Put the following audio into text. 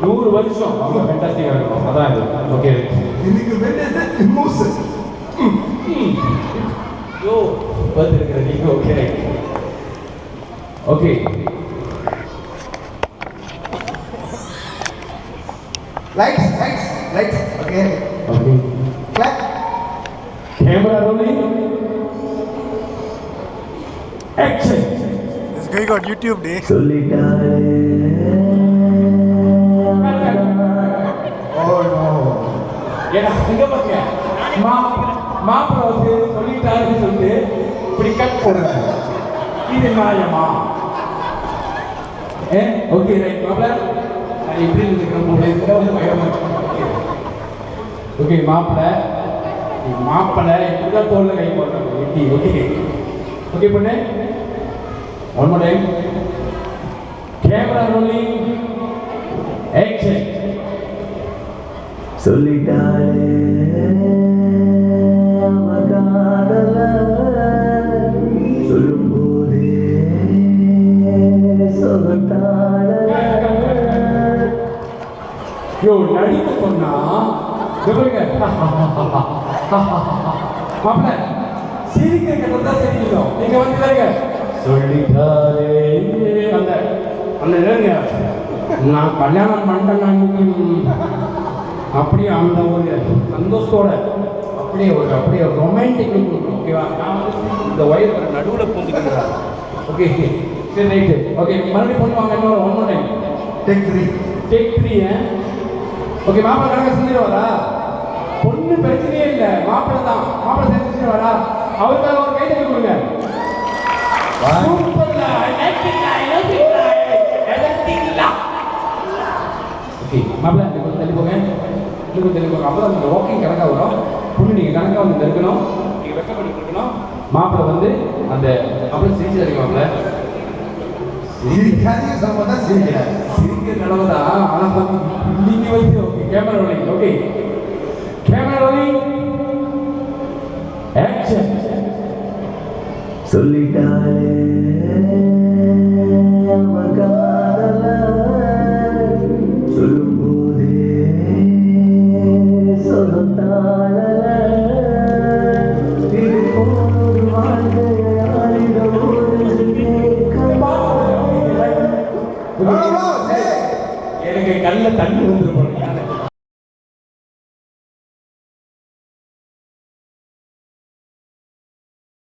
100 வருஷம் அவங்க ஃபேண்டாஸ்டிக்கா இருக்கும். அதான் இது. ஓகே. இன்னைக்கு வேண்டியது இமோஷன். யோ வந்துருக்கிற நீங்க. Okay okay. Lights. Okay. Okay. Clap. Camera rolling. Action. This guy got YouTube day. சொல்லிட்டாரே. Oh no. ஏடா இங்க பாருங்க. மாப்பிள்ள வந்து சொல்லிட்டாருன்னு சொல்லிட்டு இப்படி கட் போடுங்க. இது நியாயமா? ஓகே ரைட் மாப்பிள்ள. நான் இப்படி இருக்கிறேன் வந்து பயமா. ஓகே மாப்பிள்ள இப்படிதான் தோல்ல கை போடுறாங்க. ஓகே ஓகே பண்ணு. One more time. Camera rolling. Action. சொல்லிட்டாரே மகாதல சொல்லும்போதே சொல்லால. யோ நடிக்க சொன்னா மாப்பிள்ள சிரிக்கிற கட்டத்தான் சரியில்லும். நீங்க வந்து பாருங்க. சொல்லிட்டாரே அந்த அந்த நான் கல்யாணம் பண்ணேன் அப்படியே அந்த ஒரு சந்தோஷத்தோட அப்படியே ரொமான்டிக் ஓகேவா? நான் இந்த வயது நடுவில் பூந்துக்கிறேன். ஓகே சரி ரைட்டு. ஓகே மறுபடியும் பண்ணுவாங்க. இன்னொரு one more time. Take 3. Okay மாப்பிள்ளை கணக்கு செஞ்சிருவாரா? பொண்ணு பிரச்சனையே இல்லை, மாப்பிள்ளை தான். மாப்பிள்ளை செஞ்சிருவாரா? அவருக்காக ஒரு கை தட்டி கொடுங்க. ஓகே மாப்பிள்ளை கொஞ்சம் தள்ளி போங்க. இன்னும் தள்ளி போங்க. அப்போ தான் வாக்கிங் கணக்காக வரும். பொண்ணு நீங்கள் கணக்காக வந்து இருக்கணும். நீங்கள் வெக்கப்பட்டு கொடுக்கணும். மாப்பிள்ளை வந்து அந்த மாப்பிள்ளை சிரிச்சு தருவாங்க. சிரிக்கிற நிலவுதான். ஆனால் வந்து நீங்கள் வந்து okay camera rolling. Okay camera rolling. Action. சொல்லிட்டாரே மகாதல சொல்லும்போதே சொல்லால. இது போது வாழ்க்கையாரிடம் எனக்கு கல்ல தண்ணி வந்து